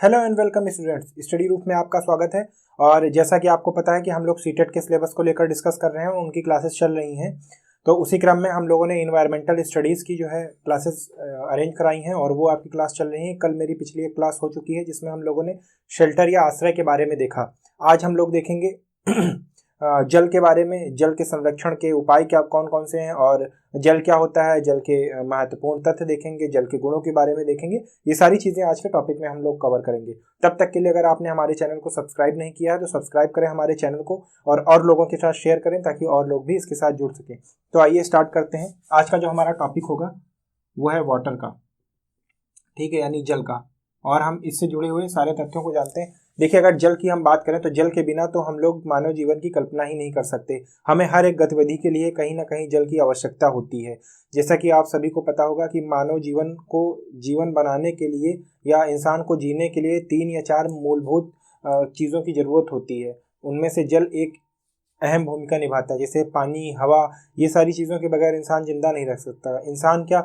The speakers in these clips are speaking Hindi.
Hello and welcome students, study रूप में आपका स्वागत है। और जैसा कि आपको पता है कि हम लोग सीटेट के सिलेबस को लेकर डिस्कस कर रहे हैं, उनकी क्लासेस चल रही हैं। तो उसी क्रम में हम लोगों ने इन्वायरमेंटल स्टडीज़ की जो है क्लासेस अरेंज कराई हैं और वो आपकी क्लास चल रही है। कल मेरी पिछली एक क्लास हो चुकी है जिसमें हम लोगों ने शेल्टर या आश्रय के बारे में देखा। आज हम लोग देखेंगे जल के बारे में, जल के संरक्षण के उपाय क्या कौन कौन से हैं और जल क्या होता है, जल के महत्वपूर्ण तथ्य देखेंगे, जल के गुणों के बारे में देखेंगे। ये सारी चीज़ें आज के टॉपिक में हम लोग कवर करेंगे। तब तक के लिए अगर आपने हमारे चैनल को सब्सक्राइब नहीं किया है तो सब्सक्राइब करें हमारे चैनल को और लोगों के साथ शेयर करें ताकि और लोग भी इसके साथ जुड़ सकें। तो आइए स्टार्ट करते हैं। आज का जो हमारा टॉपिक होगा वो है वाटर का, ठीक है, यानी जल का। और हम इससे जुड़े हुए सारे तथ्यों को जानते हैं। देखिए, अगर जल की हम बात करें तो जल के बिना तो हम लोग मानव जीवन की कल्पना ही नहीं कर सकते। हमें हर एक गतिविधि के लिए कहीं ना कहीं जल की आवश्यकता होती है। जैसा कि आप सभी को पता होगा कि मानव जीवन को जीवन बनाने के लिए या इंसान को जीने के लिए 3 या 4 मूलभूत चीज़ों की ज़रूरत होती है। उनमें से जल एक अहम भूमिका निभाता है। जैसे पानी, हवा, ये सारी चीज़ों के बगैर इंसान जिंदा नहीं रह सकता। इंसान क्या,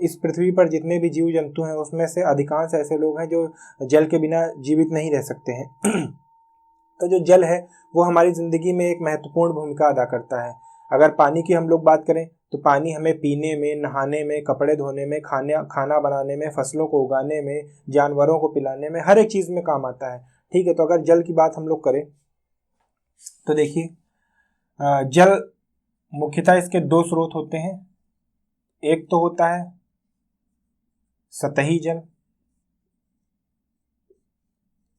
इस पृथ्वी पर जितने भी जीव जंतु हैं उसमें से अधिकांश ऐसे लोग हैं जो जल के बिना जीवित नहीं रह सकते हैं। तो जो जल है वो हमारी ज़िंदगी में एक महत्वपूर्ण भूमिका अदा करता है। अगर पानी की हम लोग बात करें तो पानी हमें पीने में, नहाने में, कपड़े धोने में, खाना बनाने में, फसलों को उगाने में, जानवरों को पिलाने में, हर एक चीज़ में काम आता है। ठीक है, तो अगर जल की बात हम लोग करें तो देखिए, जल मुख्यतः इसके 2 स्रोत होते हैं। एक तो होता है सतही जल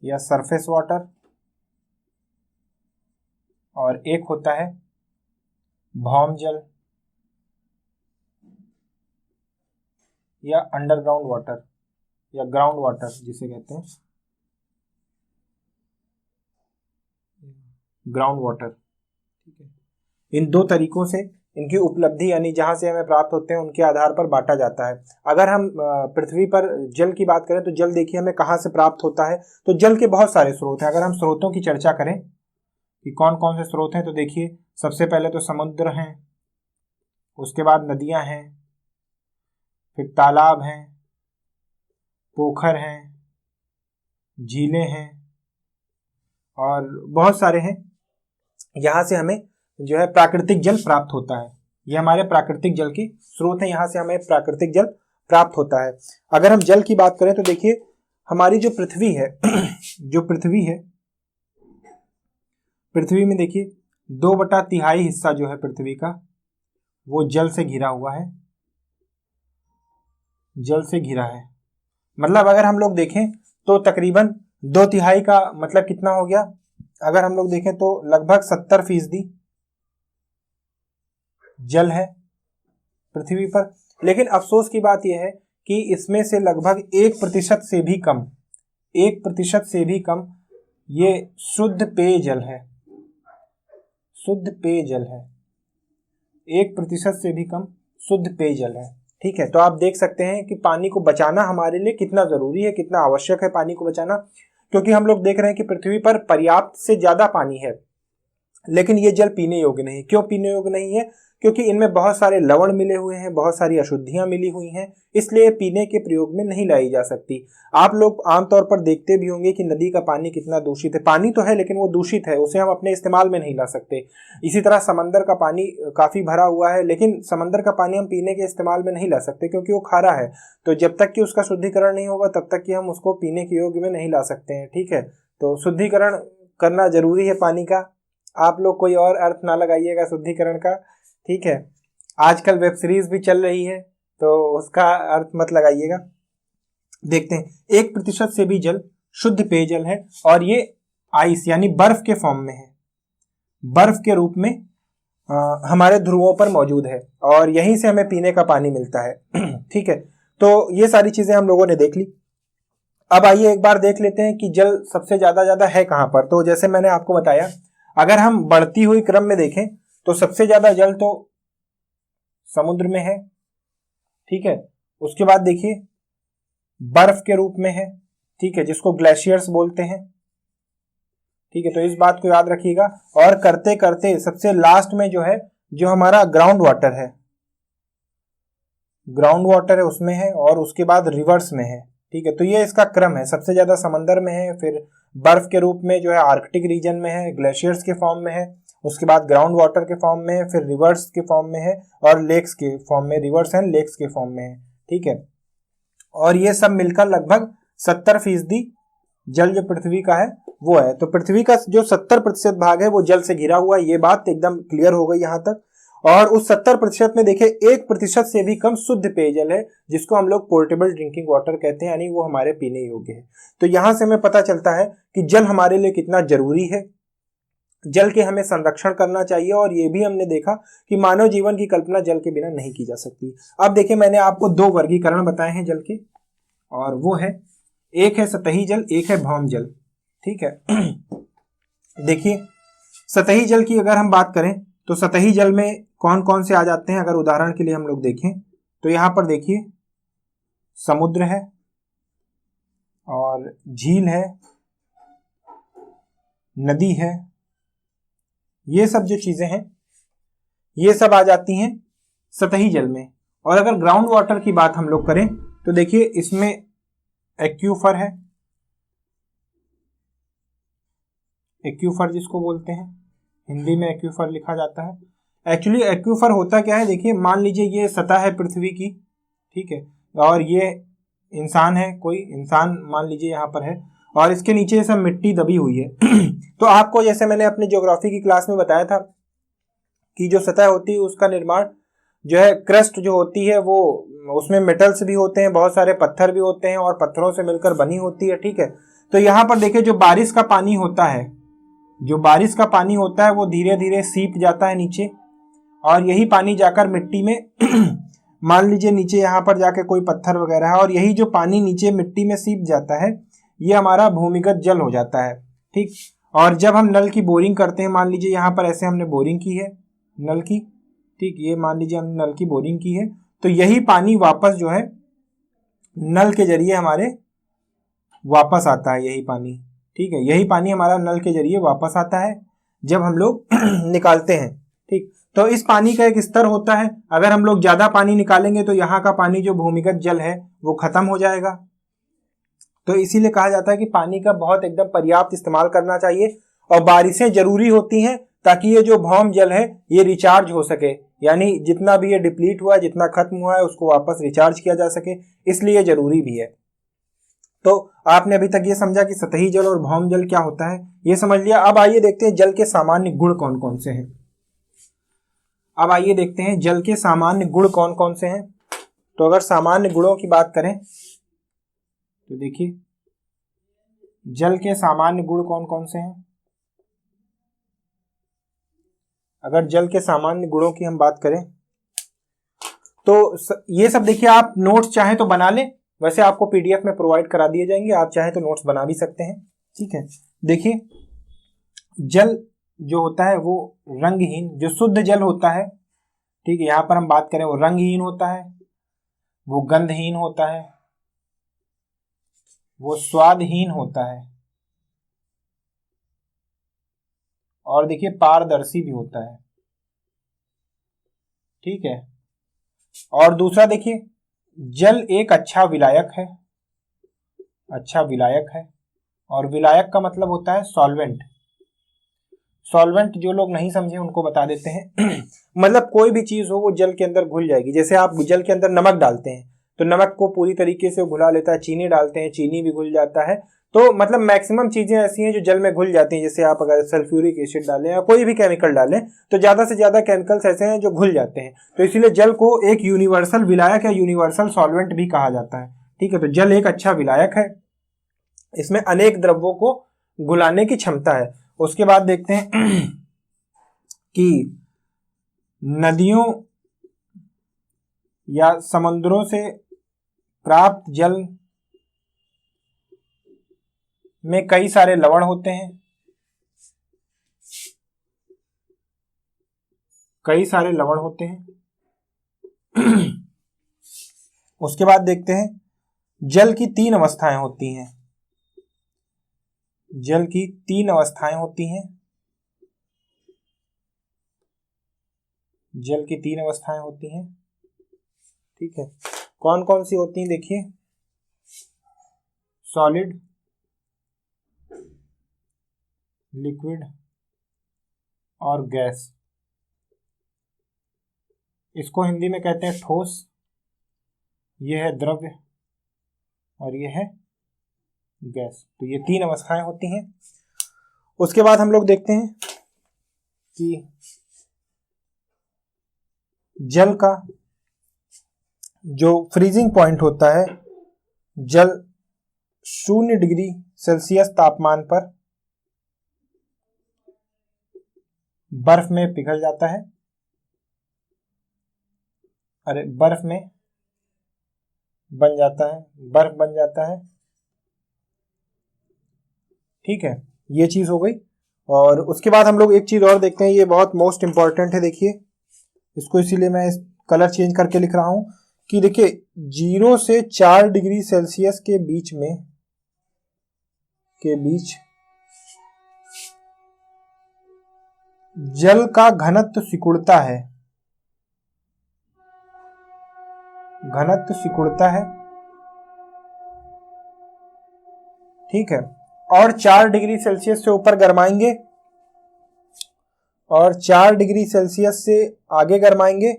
या सरफेस वाटर और एक होता है भौम जल या अंडरग्राउंड वाटर या ग्राउंड वाटर जिसे कहते हैं ग्राउंड वाटर। ठीक है, इन 2 तरीकों से इनकी उपलब्धि यानी जहाँ से हमें प्राप्त होते हैं उनके आधार पर बांटा जाता है। अगर हम पृथ्वी पर जल की बात करें तो जल देखिए हमें कहाँ से प्राप्त होता है। तो जल के बहुत सारे स्रोत हैं। अगर हम स्रोतों की चर्चा करें कि कौन कौन से स्रोत हैं तो देखिए, सबसे पहले तो समुद्र हैं, उसके बाद नदियाँ हैं, फिर तालाब हैं, पोखर हैं, झीलें हैं और बहुत सारे हैं। यहाँ से हमें जो है प्राकृतिक जल प्राप्त होता है। ये हमारे प्राकृतिक जल की स्रोत है, यहाँ से हमें प्राकृतिक जल प्राप्त होता है। अगर हम जल की बात करें तो देखिए, हमारी जो पृथ्वी है जो पृथ्वी है, पृथ्वी में देखिए 2/3 हिस्सा जो है पृथ्वी का वो जल से घिरा हुआ है। जल से घिरा है मतलब अगर हम लोग देखें तो तकरीबन 2/3 का मतलब कितना हो गया। अगर हम लोग देखें तो लगभग 70% जल है पृथ्वी पर। लेकिन अफसोस की बात यह है कि इसमें से लगभग 1% से भी कम, 1% से भी कम ये शुद्ध पेयजल है। शुद्ध पेयजल है, 1% से भी कम शुद्ध पेयजल है। ठीक है, तो आप देख सकते हैं कि पानी को बचाना हमारे लिए कितना जरूरी है, कितना आवश्यक है पानी को बचाना। क्योंकि हम लोग देख रहे हैं कि पृथ्वी पर पर्याप्त से ज्यादा पानी है लेकिन ये जल पीने योग्य नहीं। क्यों पीने योग्य नहीं है? क्योंकि इनमें बहुत सारे लवण मिले हुए हैं, बहुत सारी अशुद्धियां मिली हुई हैं, इसलिए पीने के प्रयोग में नहीं लाई जा सकती। आप लोग आमतौर पर देखते भी होंगे कि नदी का पानी कितना दूषित है। पानी तो है लेकिन वो दूषित है, उसे हम अपने इस्तेमाल में नहीं ला सकते। इसी तरह समंदर का पानी काफ़ी भरा हुआ है लेकिन समंदर का पानी हम पीने के इस्तेमाल में नहीं ला सकते क्योंकि वो खारा है। तो जब तक कि उसका शुद्धिकरण नहीं होगा तब तक कि हम उसको पीने के योग्य में नहीं ला सकते हैं। ठीक है, तो शुद्धिकरण करना जरूरी है पानी का। आप लोग कोई और अर्थ ना लगाइएगा शुद्धिकरण का। ठीक है, आजकल वेब सीरीज भी चल रही है तो उसका अर्थ मत लगाइएगा। देखते हैं, 1% से भी जल शुद्ध पेयजल है और ये आइस यानी बर्फ के फॉर्म में है, बर्फ के रूप में हमारे ध्रुवों पर मौजूद है और यहीं से हमें पीने का पानी मिलता है। ठीक है, तो ये सारी चीजें हम लोगों ने देख ली। अब आइए एक बार देख लेते हैं कि जल सबसे ज्यादा है कहाँ पर। तो जैसे मैंने आपको बताया, अगर हम बढ़ती हुई क्रम में देखें तो सबसे ज्यादा जल तो समुद्र में है। ठीक है, उसके बाद देखिए बर्फ के रूप में है, ठीक है, जिसको ग्लेशियर्स बोलते हैं। ठीक है, तो इस बात को याद रखिएगा। और करते करते सबसे लास्ट में जो है, जो हमारा ग्राउंड वाटर है उसमें है और उसके बाद रिवर्स में है। ठीक है। तो ये इसका क्रम है, सबसे ज्यादा समंदर में है, फिर बर्फ के रूप में जो है आर्कटिक रीजन में है, ग्लेशियर्स के फॉर्म में है, उसके बाद ग्राउंड वाटर के फॉर्म में है, फिर रिवर्स के फॉर्म में है और लेक्स के फॉर्म में, रिवर्स एंड लेक्स के फॉर्म में है। ठीक है। और ये सब मिलकर लगभग 70% जल जो पृथ्वी का है वो है। तो पृथ्वी का जो 70% भाग है वो जल से घिरा हुआ है, ये बात एकदम क्लियर हो गई यहां तक। और उस 70% में देखिए 1% से भी कम शुद्ध पेयजल है, जिसको हम लोग पोर्टेबल ड्रिंकिंग वाटर कहते हैं, यानी वो हमारे पीने योग्य है। तो यहां से हमें पता चलता है कि जल हमारे लिए कितना जरूरी है, जल के हमें संरक्षण करना चाहिए। और ये भी हमने देखा कि मानव जीवन की कल्पना जल के बिना नहीं की जा सकती। अब देखिए मैंने आपको 2 वर्गीकरण बताए हैं जल के, और वो है, एक है सतही जल, एक है भौम जल। ठीक है। देखिए सतही जल की अगर हम बात करें तो सतही जल में कौन कौन से आ जाते हैं, अगर उदाहरण के लिए हम लोग देखें तो यहां पर देखिए समुद्र है और झील है, नदी है, ये सब जो चीजें हैं ये सब आ जाती हैं सतही जल में। और अगर ग्राउंड वाटर की बात हम लोग करें तो देखिए इसमें एक्यूफर है, एक्यूफर जिसको बोलते हैं, हिंदी में एक्यूफर लिखा जाता है। एक्चुअली एक्यूफर होता क्या है, देखिए मान लीजिए ये सतह है पृथ्वी की, ठीक है, और ये इंसान है, कोई इंसान मान लीजिए यहाँ पर है, और इसके नीचे सब मिट्टी दबी हुई है। तो आपको जैसे मैंने अपने ज्योग्राफी की क्लास में बताया था कि जो सतह होती है उसका निर्माण जो है, क्रस्ट जो होती है वो, उसमें मेटल्स भी होते हैं, बहुत सारे पत्थर भी होते हैं और पत्थरों से मिलकर बनी होती है। ठीक है। तो यहाँ पर देखिए जो बारिश का पानी होता है, जो बारिश का पानी होता है वो धीरे धीरे सीप जाता है नीचे, और यही पानी जाकर मिट्टी में मान लीजिए नीचे यहाँ पर जाके कोई पत्थर वगैरह है, और यही जो पानी नीचे मिट्टी में सीप जाता है ये हमारा भूमिगत जल हो जाता है। ठीक। और जब हम नल की बोरिंग करते हैं, मान लीजिए यहाँ पर ऐसे हमने बोरिंग की है नल की, ठीक, ये मान लीजिए हमने नल की बोरिंग की है, तो यही पानी वापस जो है नल के जरिए हमारे वापस आता है, यही पानी। ठीक है। यही पानी हमारा नल के जरिए वापस आता है जब हम लोग निकालते हैं। ठीक। तो इस पानी का एक स्तर होता है, अगर हम लोग ज्यादा पानी निकालेंगे तो यहाँ का पानी जो भूमिगत जल है वो खत्म हो जाएगा। तो इसीलिए कहा जाता है कि पानी का बहुत एकदम पर्याप्त इस्तेमाल करना चाहिए, और बारिशें जरूरी होती हैं ताकि ये जो भौम जल है ये रिचार्ज हो सके, यानी जितना भी ये डिप्लीट हुआ है, जितना खत्म हुआ है उसको वापस रिचार्ज किया जा सके, इसलिए जरूरी भी है। तो आपने अभी तक ये समझा कि सतही जल और भौम जल क्या होता है, ये समझ लिया। अब आइए देखते हैं जल के सामान्य गुण कौन कौन से हैं। अब आइए देखते हैं जल के सामान्य गुण कौन कौन से हैं। तो अगर सामान्य गुणों की बात करें तो देखिए जल के सामान्य गुण कौन कौन से हैं। अगर जल के सामान्य गुणों की हम बात करें तो ये सब देखिए, आप नोट्स चाहें तो बना लें, वैसे आपको पीडीएफ में प्रोवाइड करा दिए जाएंगे, आप चाहें तो नोट्स बना भी सकते हैं। ठीक है। देखिए जल जो होता है वो रंगहीन, जो शुद्ध जल होता है, ठीक है, यहां पर हम बात करें वो रंगहीन होता है, वो गंधहीन होता है, वो स्वादहीन होता है, और देखिए पारदर्शी भी होता है। ठीक है। और दूसरा देखिए जल एक अच्छा विलायक है, अच्छा विलायक है, और विलायक का मतलब होता है सॉल्वेंट। सॉल्वेंट जो लोग नहीं समझे उनको बता देते हैं मतलब कोई भी चीज हो वो जल के अंदर घुल जाएगी। जैसे आप जल के अंदर नमक डालते हैं तो नमक को पूरी तरीके से घुला लेता है, चीनी डालते हैं चीनी भी घुल जाता है। तो मतलब मैक्सिमम चीजें ऐसी हैं जो जल में घुल जाती हैं। जैसे आप अगर सल्फ्यूरिक एसिड डालें या कोई भी केमिकल डालें तो ज्यादा से ज्यादा केमिकल्स ऐसे हैं जो घुल जाते हैं। तो इसीलिए जल को एक यूनिवर्सल विलायक या यूनिवर्सल सॉल्वेंट भी कहा जाता है। ठीक है। तो जल एक अच्छा विलायक है, इसमें अनेक द्रव्यों को घुलाने की क्षमता है। उसके बाद देखते हैं कि नदियों या समुद्रों से प्राप्त जल में कई सारे लवण होते हैं, कई सारे लवण होते हैं। उसके बाद देखते हैं जल की 3 अवस्थाएं होती हैं, जल की 3 अवस्थाएं होती हैं, जल की 3 अवस्थाएं होती हैं। ठीक है। कौन कौन सी होती हैं देखिए, सॉलिड, लिक्विड और गैस। इसको हिंदी में कहते हैं ठोस, ये है द्रव्य और ये है गैस। तो ये तीन अवस्थाएं होती हैं। उसके बाद हम लोग देखते हैं कि जल का जो फ्रीजिंग पॉइंट होता है, जल 0 डिग्री सेल्सियस तापमान पर बर्फ में पिघल जाता है, बर्फ में बन जाता है, बर्फ बन जाता है। ठीक है, ये चीज हो गई। और उसके बाद हम लोग एक चीज और देखते हैं, ये बहुत मोस्ट इंपॉर्टेंट है। देखिए इसको, इसीलिए मैं कलर चेंज करके लिख रहा हूं कि देखिए 0 से 4 डिग्री सेल्सियस के बीच जल का घनत्व सिकुड़ता है, घनत्व सिकुड़ता है। ठीक है, और 4 डिग्री सेल्सियस से ऊपर गरमाएंगे और 4 डिग्री सेल्सियस से आगे गरमाएंगे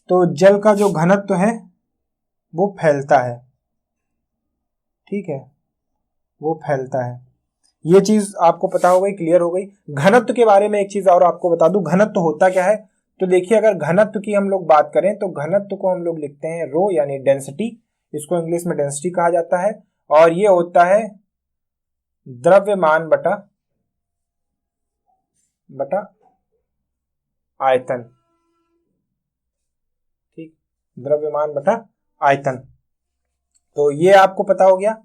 तो जल का जो घनत्व है वो फैलता है। ठीक है, वो फैलता है। ये चीज आपको पता हो गई, क्लियर हो गई। घनत्व के बारे में एक चीज और आपको बता दूं, घनत्व होता क्या है। तो देखिए, अगर घनत्व की हम लोग बात करें तो घनत्व को हम लोग लिखते हैं रो, यानी डेंसिटी। इसको इंग्लिश में डेंसिटी कहा जाता है। और ये होता है द्रव्यमान बटा आयतन। ठीक, द्रव्यमान बटा आयतन। तो ये आपको पता हो गया।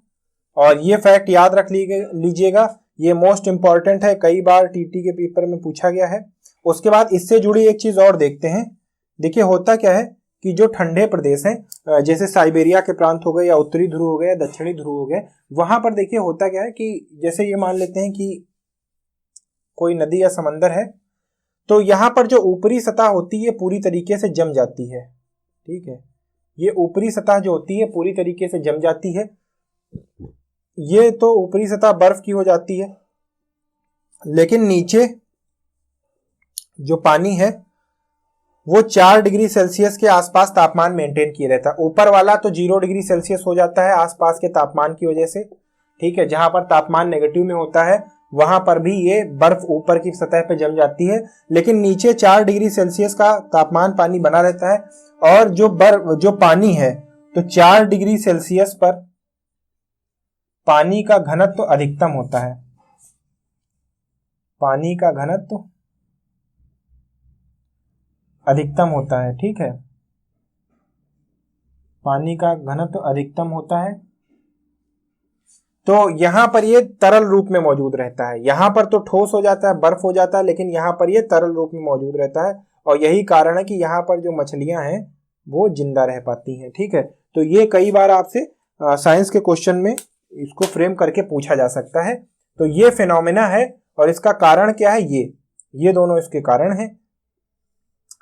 और ये फैक्ट याद रख लीजिएगा, ये मोस्ट इंपॉर्टेंट है, कई बार टीटी के पेपर में पूछा गया है। उसके बाद इससे जुड़ी एक चीज और देखते हैं। देखिए होता क्या है कि जो ठंडे प्रदेश हैं, जैसे साइबेरिया के प्रांत हो गए या उत्तरी ध्रुव हो गए या दक्षिणी ध्रुव हो गए, वहां पर देखिए होता क्या है कि जैसे ये मान लेते हैं कि कोई नदी या समंदर है, तो यहाँ पर जो ऊपरी सतह होती है पूरी तरीके से जम जाती है। ठीक है, ये ऊपरी सतह जो होती है पूरी तरीके से जम जाती है। ये तो ऊपरी सतह बर्फ की हो जाती है, लेकिन नीचे जो पानी है वो 4 डिग्री सेल्सियस के आसपास तापमान मेंटेन किए रहता है। ऊपर वाला तो 0 डिग्री सेल्सियस हो जाता है आसपास के तापमान की वजह से। ठीक है, जहां पर तापमान नेगेटिव में होता है वहां पर भी ये बर्फ ऊपर की सतह पे जम जाती है, लेकिन नीचे 4 डिग्री सेल्सियस का तापमान पानी बना रहता है। और जो पानी है, तो 4 डिग्री सेल्सियस पर पानी का घनत्व अधिकतम होता है। पानी का घनत्व अधिकतम होता है। ठीक है, पानी का घनत्व अधिकतम होता है। तो यहां पर ये तरल रूप में मौजूद रहता है। यहां पर तो ठोस हो जाता है, बर्फ हो जाता है, लेकिन यहां पर ये तरल रूप में मौजूद रहता है। और यही कारण है कि यहां पर जो मछलियां हैं वो जिंदा रह पाती हैं। ठीक है, तो ये कई बार आपसे साइंस के क्वेश्चन में इसको फ्रेम करके पूछा जा सकता है। तो ये फिनोमेना है और इसका कारण क्या है, ये दोनों इसके कारण हैं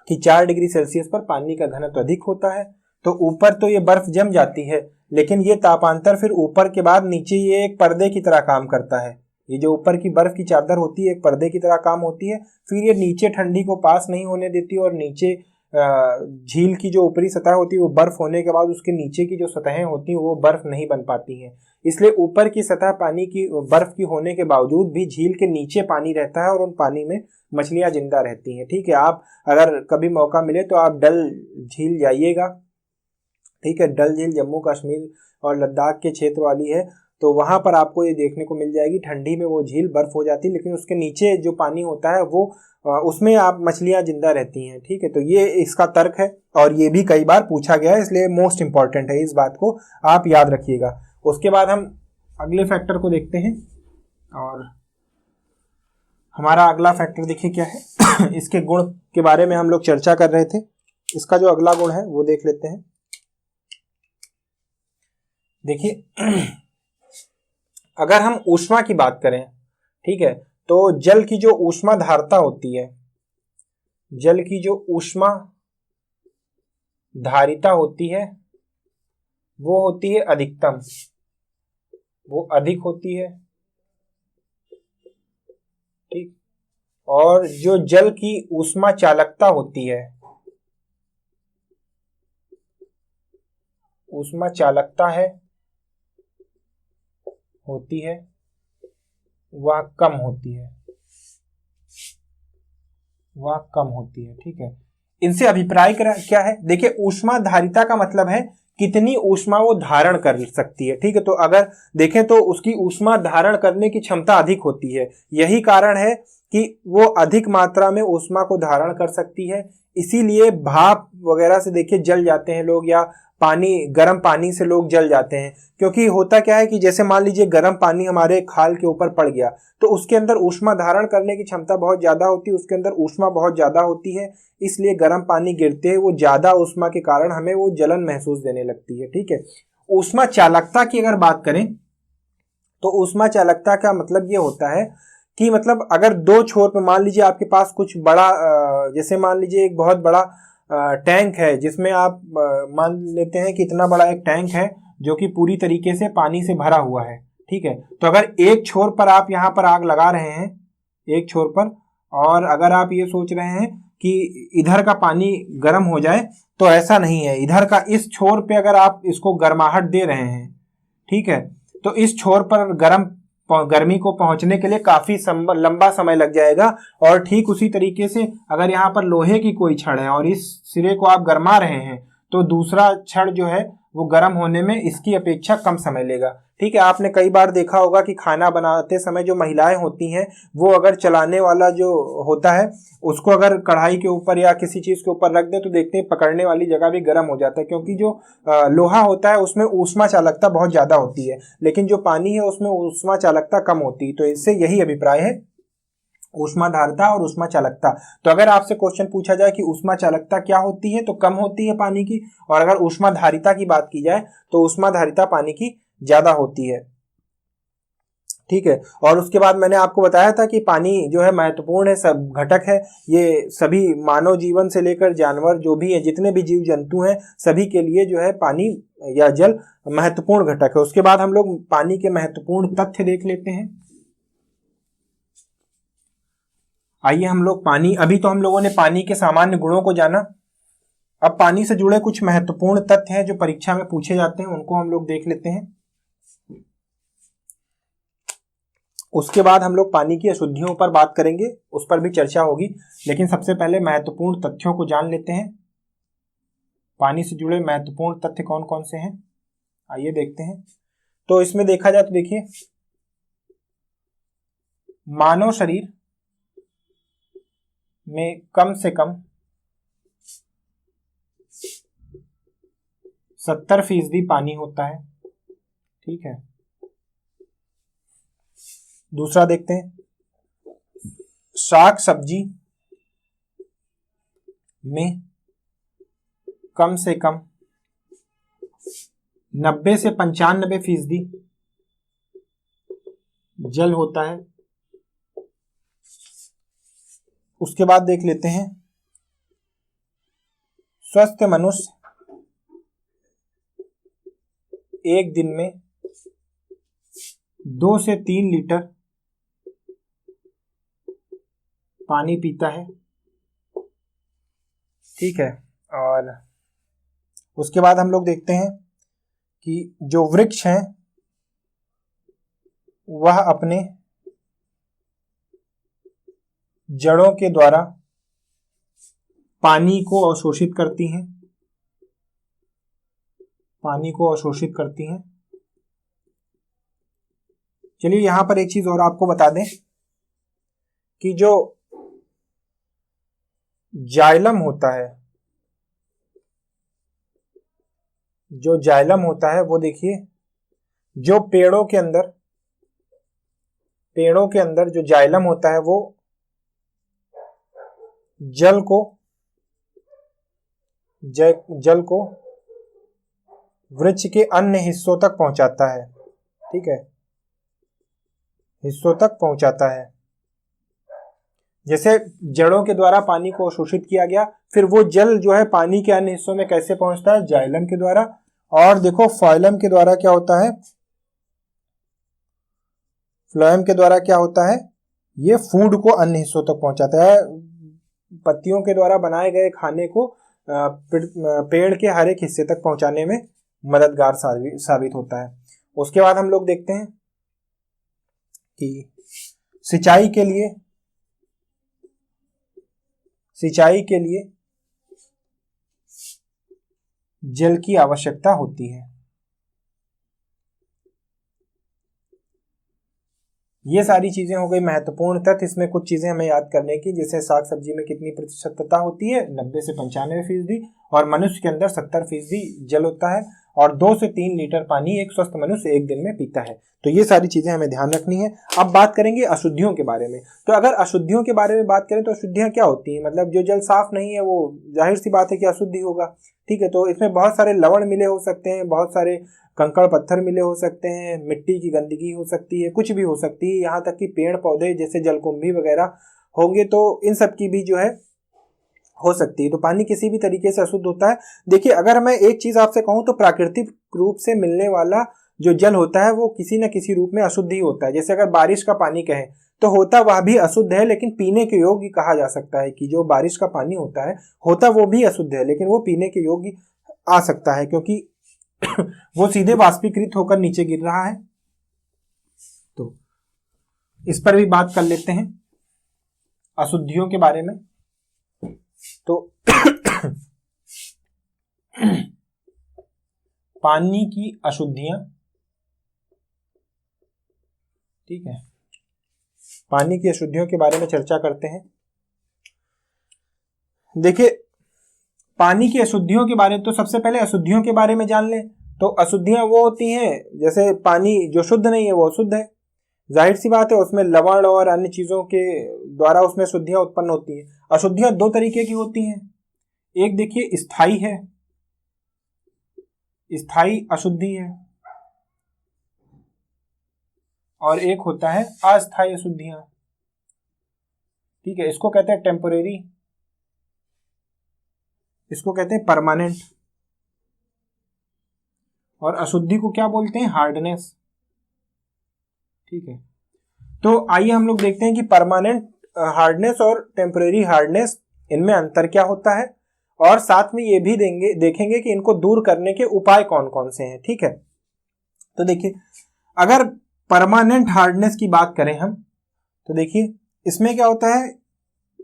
कि 4 डिग्री सेल्सियस पर पानी का घनत्व अधिक होता है। तो ऊपर तो ये बर्फ जम जाती है, लेकिन ये तापांतर फिर ऊपर के बाद नीचे ये एक पर्दे की तरह काम करता है। ये जो ऊपर की बर्फ की चादर होती है एक पर्दे की तरह काम होती है। फिर ये नीचे ठंडी को पास नहीं होने देती और नीचे झील की जो ऊपरी सतह होती है वो बर्फ होने के बाद उसके नीचे की जो सतहें होती हैं वो बर्फ नहीं बन पाती हैं। इसलिए ऊपर की सतह पानी की बर्फ की होने के बावजूद भी झील के नीचे पानी रहता है और उन पानी में मछलियां जिंदा रहती हैं। ठीक है, आप अगर कभी मौका मिले तो आप डल झील जाइएगा। ठीक है, डल झील जम्मू कश्मीर और लद्दाख के क्षेत्र वाली है, तो वहां पर आपको ये देखने को मिल जाएगी। ठंडी में वो झील बर्फ हो जाती है, लेकिन उसके नीचे जो पानी होता है वो उसमें आप मछलियां जिंदा रहती हैं। ठीक है, तो ये इसका तर्क है और ये भी कई बार पूछा गया है, इसलिए मोस्ट इंपॉर्टेंट है, इस बात को आप याद रखिएगा। उसके बाद हम अगले फैक्टर को देखते हैं और हमारा अगला फैक्टर देखिए क्या है। इसके गुण के बारे में हम लोग चर्चा कर रहे थे, इसका जो अगला गुण है वो देख लेते हैं। देखिए अगर हम ऊष्मा की बात करें, ठीक है, तो जल की जो ऊष्मा धारता होती है, जल की जो ऊष्मा धारिता होती है वो होती है अधिकतम। वो अधिक होती है। ठीक। और जो जल की ऊष्मा चालकता होती है, ऊष्मा चालकता होती है, वह कम होती है, वह कम होती है। ठीक है। इनसे अभिप्राय क्या है? देखिए, ऊष्मा धारिता का मतलब है कितनी ऊष्मा वो धारण कर सकती है। ठीक है। तो अगर देखें तो उसकी ऊष्मा धारण करने की क्षमता अधिक होती है। यही कारण है कि वो अधिक मात्रा में ऊष्मा को धारण कर सकती है। इसीलिए भाप वगैरह से देखिए जल जाते हैं लोग, या पानी, गर्म पानी से लोग जल जाते हैं। क्योंकि होता क्या है कि जैसे मान लीजिए गर्म पानी हमारे खाल के ऊपर पड़ गया, तो उसके अंदर ऊष्मा धारण करने की क्षमता बहुत ज्यादा होती है, उसके अंदर ऊष्मा बहुत ज्यादा होती है। इसलिए गर्म पानी गिरते हैं, वो ज्यादा ऊष्मा के कारण हमें वो जलन महसूस देने लगती है। ठीक है। ऊष्मा चालकता की अगर बात करें तो ऊष्मा चालकता का मतलब ये होता है कि मतलब अगर दो छोर पे मान लीजिए आपके पास कुछ बड़ा, जैसे मान लीजिए एक बहुत बड़ा टैंक है, जिसमें आप मान लेते हैं कि इतना बड़ा एक टैंक है जो कि पूरी तरीके से पानी से भरा हुआ है। ठीक है। तो अगर एक छोर पर आप यहाँ पर आग लगा रहे हैं, एक छोर पर, और अगर आप ये सोच रहे हैं कि इधर का पानी गर्म हो जाए, तो ऐसा नहीं है। इधर का इस छोर पे अगर आप इसको गर्माहट दे रहे हैं, ठीक है, तो इस छोर पर गर्मी को पहुंचने के लिए काफी लंबा समय लग जाएगा। और ठीक उसी तरीके से अगर यहाँ पर लोहे की कोई छड़ है और इस सिरे को आप गर्मा रहे हैं, तो दूसरा छड़ जो है वो गर्म होने में इसकी अपेक्षा कम समय लेगा। ठीक है। आपने कई बार देखा होगा कि खाना बनाते समय जो महिलाएं होती हैं, वो अगर चलाने वाला जो होता है उसको अगर कढ़ाई के ऊपर या किसी चीज के ऊपर रख दे, तो देखते हैं पकड़ने वाली जगह भी गर्म हो जाता है, क्योंकि जो लोहा होता है उसमें ऊष्मा चालकता बहुत ज्यादा होती है, लेकिन जो पानी है उसमें ऊष्मा चालकता कम होती है। तो इससे यही अभिप्राय है, ऊष्मा धारिता और ऊष्मा चालकता। तो अगर आपसे क्वेश्चन पूछा जाए कि ऊष्मा चालकता क्या होती है, तो कम होती है पानी की, और अगर ऊष्मा धारिता की बात की जाए तो ऊष्मा धारिता पानी की ज्यादा होती है। ठीक है। और उसके बाद मैंने आपको बताया था कि पानी जो है महत्वपूर्ण है, सब घटक है। ये सभी मानव जीवन से लेकर जानवर जो भी है, जितने भी जीव जंतु हैं, सभी के लिए जो है पानी या जल महत्वपूर्ण घटक है। उसके बाद हम लोग पानी के महत्वपूर्ण तथ्य देख लेते हैं। आइए हम लोग अभी तो हम लोगों ने पानी के सामान्य गुणों को जाना। अब पानी से जुड़े कुछ महत्वपूर्ण तथ्य हैं जो परीक्षा में पूछे जाते हैं, उनको हम लोग देख लेते हैं। उसके बाद हम लोग पानी की अशुद्धियों पर बात करेंगे, उस पर भी चर्चा होगी। लेकिन सबसे पहले महत्वपूर्ण तथ्यों को जान लेते हैं। पानी से जुड़े महत्वपूर्ण तथ्य कौन कौन से हैं, आइए देखते हैं। तो इसमें देखा जाए तो देखिए, मानव शरीर में कम से कम 70% पानी होता है। ठीक है। दूसरा देखते हैं, शाक सब्जी में कम से कम 90 से 95% जल होता है। उसके बाद देख लेते हैं, स्वस्थ मनुष्य एक दिन में 2 से 3 लीटर पानी पीता है। ठीक है। और उसके बाद हम लोग देखते हैं कि जो वृक्ष हैं वह अपने जड़ों के द्वारा पानी को अवशोषित करती हैं, पानी को अवशोषित करती हैं। चलिए यहां पर एक चीज और आपको बता दें कि जो जाइलम होता है, जो जाइलम होता है वो देखिए, जो पेड़ों के अंदर जो जाइलम होता है वो जल को वृक्ष के अन्य हिस्सों तक पहुंचाता है। ठीक है, हिस्सों तक पहुंचाता है। जैसे जड़ों के द्वारा पानी को अवशोषित किया गया, फिर वो जल जो है पानी के अन्य हिस्सों में कैसे पहुंचता है? जाइलम के द्वारा। और देखो फाइलम के द्वारा क्या होता है, फ्लोएम के द्वारा क्या होता है, ये फूड को अन्य हिस्सों तक पहुंचाता है। पत्तियों के द्वारा बनाए गए खाने को पेड़ के हर एक हिस्से तक पहुंचाने में मददगार साबित होता है। उसके बाद हम लोग देखते हैं कि सिंचाई के लिए जल की आवश्यकता होती है। ये सारी चीजें हो गई महत्वपूर्ण तथ्य। इसमें कुछ चीजें हमें याद करने की, जैसे साग सब्जी में कितनी प्रतिशतता होती है, 90 से 95%, और मनुष्य के अंदर 70% जल होता है, और 2 से 3 लीटर पानी एक स्वस्थ मनुष्य एक दिन में पीता है। तो ये सारी चीजें हमें ध्यान रखनी है। अब बात करेंगे अशुद्धियों के बारे में। तो अगर अशुद्धियों के बारे में बात करें तो अशुद्धियां क्या होती हैं, मतलब जो जल साफ नहीं है वो जाहिर सी बात है कि अशुद्धि होगा। ठीक है, तो इसमें बहुत सारे लवण मिले हो सकते हैं, बहुत सारे कंकड़ पत्थर मिले हो सकते हैं, मिट्टी की गंदगी हो सकती है, कुछ भी हो सकती है, यहाँ तक कि पेड़ पौधे जैसे जलकुंभी वगैरह होंगे, तो इन सब की भी जो है हो सकती है। तो पानी किसी भी तरीके से अशुद्ध होता है। देखिए, अगर मैं एक चीज आपसे कहूं तो प्राकृतिक रूप से मिलने वाला जो जल होता है वो किसी न किसी रूप में अशुद्ध ही होता है। जैसे अगर बारिश का पानी कहें तो होता वह भी अशुद्ध है, लेकिन पीने के योग्य कहा जा सकता है कि जो बारिश का पानी होता वो भी अशुद्ध है, लेकिन वो पीने के योग्य आ सकता है, क्योंकि वो सीधे वाष्पीकृत होकर नीचे गिर रहा है। तो इस पर भी बात कर लेते हैं अशुद्धियों के बारे में। तो पानी की अशुद्धियां, ठीक है, पानी की अशुद्धियों के बारे में चर्चा करते हैं। देखिए, पानी की अशुद्धियों के बारे में तो सबसे पहले अशुद्धियों के बारे में जान लें। तो अशुद्धियां वो होती हैं, जैसे पानी जो शुद्ध नहीं है वो अशुद्ध है, जाहिर सी बात है, उसमें लवण और अन्य चीजों के द्वारा उसमें अशुद्धियां उत्पन्न होती हैं। अशुद्धियां 2 तरीके की होती हैं, एक देखिए स्थायी है, स्थायी अशुद्धि है, और एक होता है अस्थायी अशुद्धियां। ठीक है, इसको कहते हैं टेम्पोरेरी, इसको कहते हैं परमानेंट, और अशुद्धि को क्या बोलते हैं, हार्डनेस। ठीक है, तो आइए हम लोग देखते हैं कि परमानेंट हार्डनेस और टेम्परेरी हार्डनेस, इनमें अंतर क्या होता है, और साथ में ये भी देखेंगे कि इनको दूर करने के उपाय कौन कौन से हैं। ठीक है, तो देखिए, अगर परमानेंट हार्डनेस की बात करें हम, तो देखिए इसमें क्या होता है,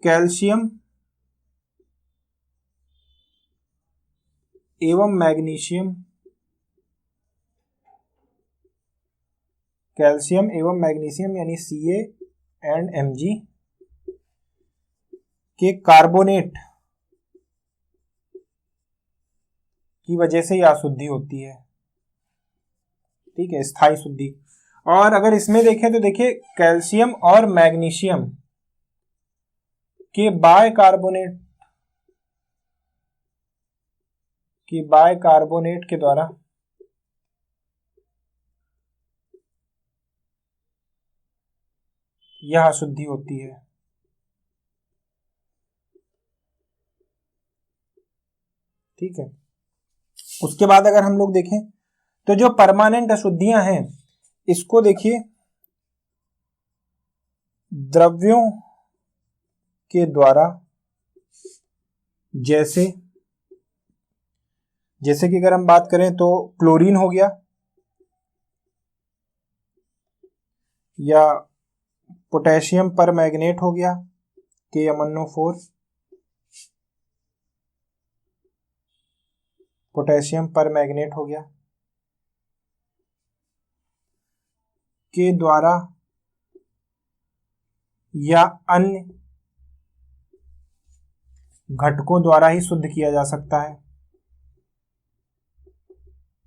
कैल्शियम एवं मैग्नीशियम, कैल्शियम एवं मैग्नीशियम यानी Ca&Mg के कार्बोनेट की वजह से यह अशुद्धि होती है। ठीक है, स्थायी शुद्धि। और अगर इसमें देखें तो देखिए, कैल्शियम और मैग्नीशियम के बायकार्बोनेट के द्वारा यह अशुद्धि होती है। ठीक है, उसके बाद अगर हम लोग देखें तो जो परमानेंट अशुद्धियां हैं, इसको देखिए द्रव्यों के द्वारा, जैसे कि अगर हम बात करें तो क्लोरीन हो गया, या पोटेशियम पर मैग्नेट हो गया KMnO4, पोटेशियम पर मैग्नेट हो गया, के द्वारा या अन्य घटकों द्वारा ही शुद्ध किया जा सकता है,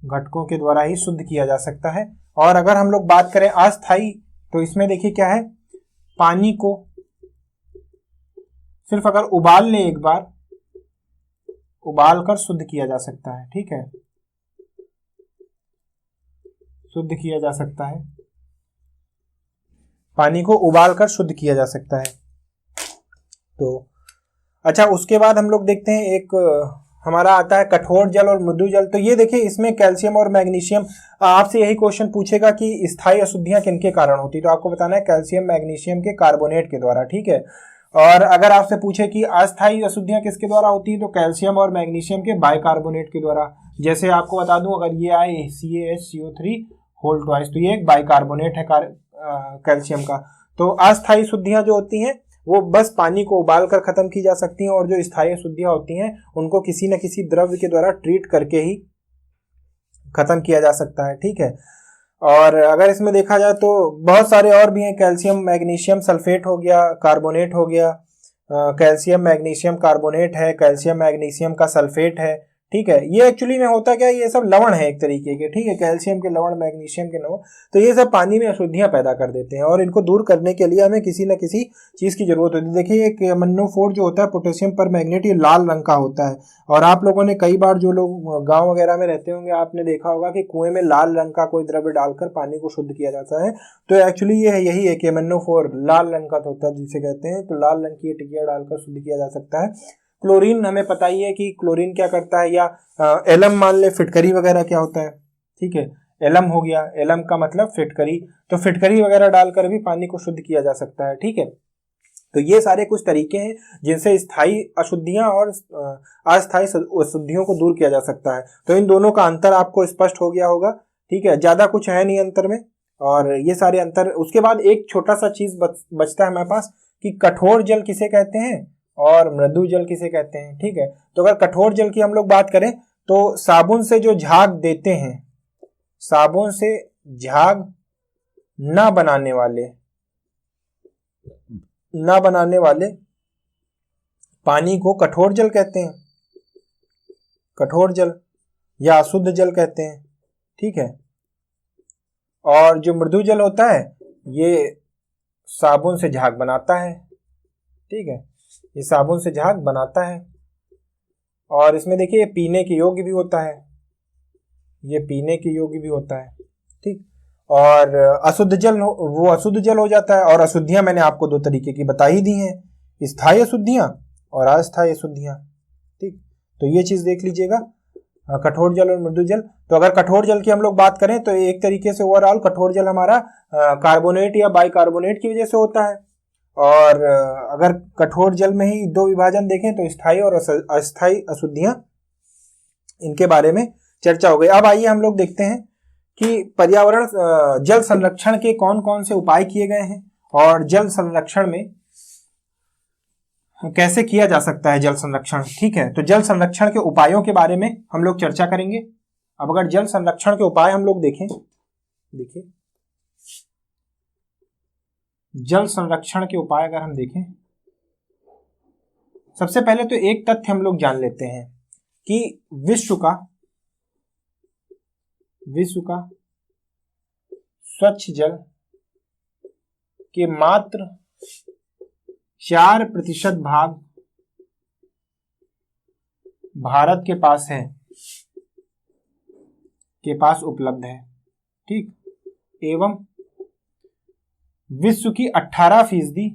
घटकों के द्वारा ही शुद्ध किया जा सकता है। और अगर हम लोग बात करें अस्थायी, तो इसमें देखिए क्या है, पानी को सिर्फ अगर उबाल ले, एक बार उबाल कर शुद्ध किया जा सकता है। ठीक है, शुद्ध किया जा सकता है, पानी को उबाल कर शुद्ध किया जा सकता है। तो अच्छा, उसके बाद हम लोग देखते हैं एक हमारा आता है कठोर जल और मृदु जल। तो ये देखिए इसमें कैल्शियम और मैग्नीशियम, आपसे यही क्वेश्चन पूछेगा कि स्थायी अशुद्धियां किनके कारण होती है, तो आपको बताना है कैल्शियम मैग्नीशियम के कार्बोनेट के द्वारा, ठीक है। और अगर आपसे पूछे कि अस्थायी अशुद्धियां किसके द्वारा होती है, तो कैल्शियम और मैग्नीशियम के बाइकार्बोनेट के द्वारा। जैसे आपको बता दूं, अगर ये आए CaHCO3 होल ट्वाइस, तो ये एक बाइकार्बोनेट है कैल्शियम का। तो अस्थायी शुद्धियां जो होती हैं वो बस पानी को उबाल कर खत्म की जा सकती हैं, और जो स्थायी शुद्धियां होती हैं उनको किसी न किसी द्रव्य के द्वारा ट्रीट करके ही खत्म किया जा सकता है, ठीक है। और अगर इसमें देखा जाए तो बहुत सारे और भी हैं, कैल्शियम मैग्नीशियम सल्फेट हो गया, कार्बोनेट हो गया, कैल्शियम मैग्नीशियम कार्बोनेट है, कैल्शियम मैग्नीशियम का सल्फेट है, ठीक है। ये एक्चुअली में होता क्या है, ये सब लवण है एक तरीके के, ठीक है, कैल्शियम के लवण, मैग्नीशियम के लवण। तो ये सब पानी में अशुद्धियां पैदा कर देते हैं, और इनको दूर करने के लिए हमें किसी न किसी चीज की जरूरत होती है। देखिए एक MnO4 जो होता है, पोटेशियम परमैंगनेट, ये लाल रंग का होता है। और आप लोगों ने कई बार, जो लोग गाँव वगैरह में रहते होंगे, आपने देखा होगा कि कुएं में लाल रंग का कोई द्रव्य डालकर पानी को शुद्ध किया जाता है। तो एक्चुअली ये यही है कि MnO4 लाल रंग का होता है जिसे कहते हैं, तो लाल रंग की टिकिया डालकर शुद्ध किया जा सकता है। क्लोरीन हमें पता ही है कि क्लोरीन क्या करता है, या एलम मान ले, फिटकरी वगैरह क्या होता है, ठीक है, एलम हो गया, एलम का मतलब फिटकरी, तो फिटकरी वगैरह डालकर भी पानी को शुद्ध किया जा सकता है, ठीक है। तो ये सारे कुछ तरीके हैं जिनसे स्थायी अशुद्धियां और अस्थायी अशुद्धियों को दूर किया जा सकता है। तो इन दोनों का अंतर आपको स्पष्ट हो गया होगा, ठीक है, ज्यादा कुछ है नहीं अंतर में। और ये सारे अंतर, उसके बाद एक छोटा सा चीज बचता है हमारे पास कि कठोर जल किसे कहते हैं और मृदु जल किसे कहते हैं, ठीक है। तो अगर कठोर जल की हम लोग बात करें तो साबुन से जो झाग देते हैं, साबुन से झाग ना बनाने वाले पानी को कठोर जल कहते हैं, कठोर जल या अशुद्ध जल कहते हैं, ठीक है। और जो मृदु जल होता है ये साबुन से झाग बनाता है, ठीक है, ये साबुन से झाग बनाता है। और इसमें देखिए ये पीने के योग्य भी होता है, ये पीने के योग्य भी होता है, ठीक। और अशुद्ध जल वो अशुद्ध जल हो जाता है। और अशुद्धियां मैंने आपको दो तरीके की बता ही दी हैं, स्थायी अशुद्धियां और अस्थायी अशुद्धियां, ठीक। तो ये चीज देख लीजिएगा, कठोर जल और मृदु जल। तो अगर कठोर जल की हम लोग बात करें तो एक तरीके से ओवरऑल कठोर जल हमारा कार्बोनेट या बाइकार्बोनेट की वजह से होता है। और अगर कठोर जल में ही दो विभाजन देखें तो स्थायी और अस्थायी अशुद्धियां, इनके बारे में चर्चा हो गई। अब आइए हम लोग देखते हैं कि पर्यावरण जल संरक्षण के कौन कौन से उपाय किए गए हैं और जल संरक्षण में कैसे किया जा सकता है जल संरक्षण, ठीक है। तो जल संरक्षण के उपायों के बारे में हम लोग चर्चा करेंगे। अब अगर जल संरक्षण के उपाय हम लोग देखें, देखिए जल संरक्षण के उपाय अगर हम देखें, सबसे पहले तो एक तथ्य हम लोग जान लेते हैं कि विश्व का स्वच्छ जल के मात्र 4% भाग भारत के पास है, के पास उपलब्ध है, ठीक। एवं विश्व की 18%,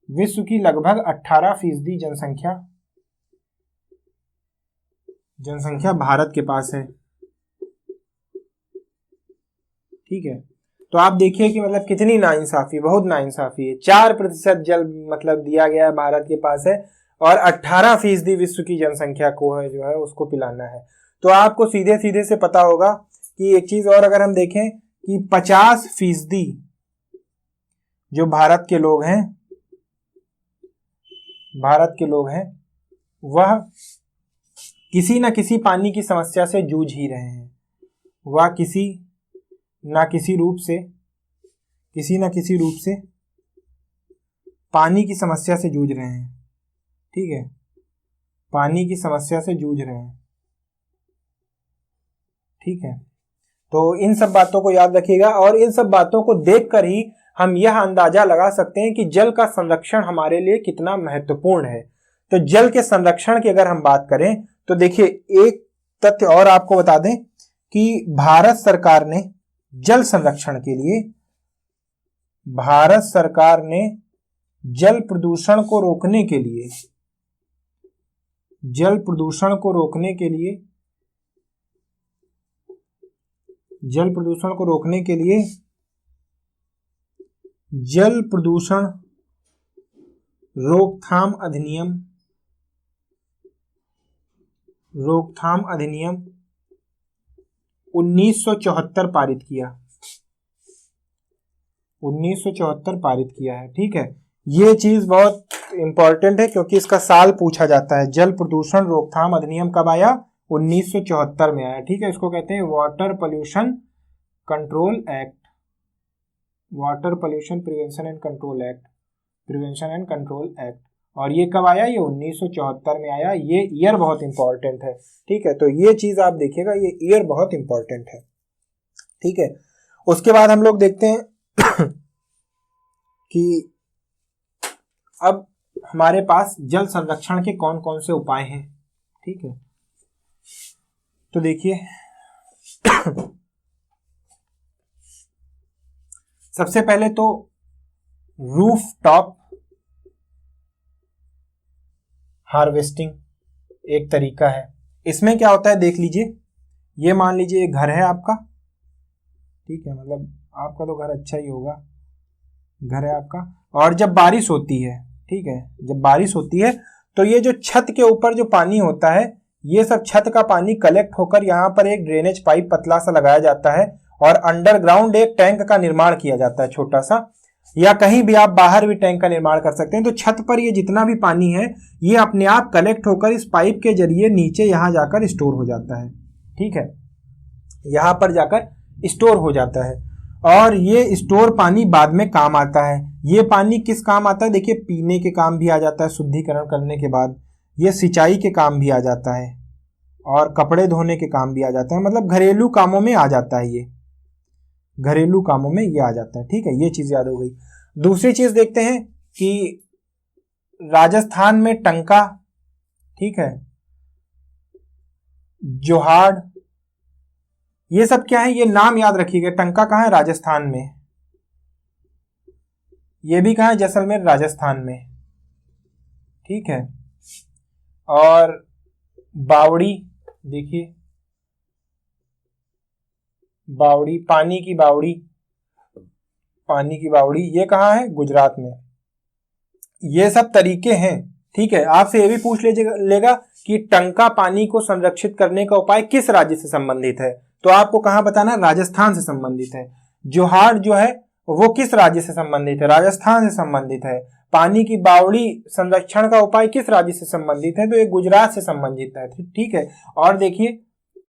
विश्व की लगभग 18% जनसंख्या भारत के पास है, ठीक है। तो आप देखिए कि मतलब कितनी नाइंसाफी, बहुत नाइंसाफी है। 4% जल मतलब दिया गया है भारत के पास है, और 18% विश्व की जनसंख्या को है जो है उसको पिलाना है। तो आपको सीधे सीधे से पता होगा कि एक चीज और अगर हम देखें कि 50% जो भारत के लोग हैं वह किसी न किसी पानी की समस्या से जूझ ही रहे हैं, वह किसी न किसी रूप से पानी की समस्या से जूझ रहे हैं, ठीक है, पानी की समस्या से जूझ रहे हैं, ठीक है। तो इन सब बातों को याद रखिएगा, और इन सब बातों को देखकर ही हम यह अंदाजा लगा सकते हैं कि जल का संरक्षण हमारे लिए कितना महत्वपूर्ण है। तो जल के संरक्षण की अगर हम बात करें तो देखिए एक तथ्य और आपको बता दें कि भारत सरकार ने जल संरक्षण के लिए, भारत सरकार ने जल प्रदूषण को रोकने के लिए जल प्रदूषण को रोकने के लिए, जल प्रदूषण को रोकने के लिए जल प्रदूषण रोकथाम अधिनियम, रोकथाम अधिनियम 1974 पारित किया, 1974 पारित किया है। ठीक है, ये चीज बहुत इंपॉर्टेंट है क्योंकि इसका साल पूछा जाता है। जल प्रदूषण रोकथाम अधिनियम कब आया? 1974 में आया। ठीक है, इसको कहते हैं water pollution control act, water pollution prevention and control act, prevention and control act. और ये कब आया? ये 1974 में आया। ये ईयर बहुत इंपॉर्टेंट है। ठीक है, तो ये चीज आप देखिएगा, ये ईयर बहुत इंपॉर्टेंट है। ठीक है, उसके बाद हम लोग देखते हैं कि अब हमारे पास जल संरक्षण के कौन कौन से उपाय हैं। ठीक है, तो देखिए सबसे पहले तो रूफ टॉप हार्वेस्टिंग एक तरीका है। इसमें क्या होता है देख लीजिए, ये मान लीजिए एक घर है आपका, ठीक है, मतलब आपका तो घर अच्छा ही होगा, घर है आपका, और जब बारिश होती है, ठीक है, जब बारिश होती है तो ये जो छत के ऊपर जो पानी होता है, ये सब छत का पानी कलेक्ट होकर यहाँ पर एक ड्रेनेज पाइप पतला सा लगाया जाता है और अंडरग्राउंड एक टैंक का निर्माण किया जाता है छोटा सा, या कहीं भी आप बाहर भी टैंक का निर्माण कर सकते हैं। तो छत पर ये जितना भी पानी है ये अपने आप कलेक्ट होकर इस पाइप के जरिए नीचे यहाँ जाकर स्टोर हो जाता है। ठीक है, यहाँ पर जाकर स्टोर हो जाता है और ये स्टोर पानी बाद में काम आता है। ये पानी किस काम आता है? देखिए, पीने के काम भी आ जाता है, शुद्धिकरण करने के बाद ये सिंचाई के काम भी आ जाता है और कपड़े धोने के काम भी आ जाता है, मतलब घरेलू कामों में आ जाता है, ये घरेलू कामों में ये आ जाता है। ठीक है, ये चीज याद हो गई। दूसरी चीज देखते हैं कि राजस्थान में टंका, ठीक है, जोहाड़, ये सब क्या है? ये नाम याद रखिएगा। टंका कहाँ है? राजस्थान में। ये भी कहाँ है? जैसलमेर, राजस्थान में। ठीक है, और बावड़ी, देखिए बावड़ी, पानी की बावड़ी, पानी की बावड़ी, ये कहाँ है? गुजरात में। ये सब तरीके हैं। ठीक है, आपसे ये भी पूछ लेगा कि टंका पानी को संरक्षित करने का उपाय किस राज्य से संबंधित है, तो आपको कहाँ बताना? राजस्थान से संबंधित है। जोहाड़ जो है वो किस राज्य से संबंधित है? राजस्थान से संबंधित है। पानी की बावड़ी संरक्षण का उपाय किस राज्य से संबंधित है? तो ये गुजरात से संबंधित है। ठीक है, और देखिए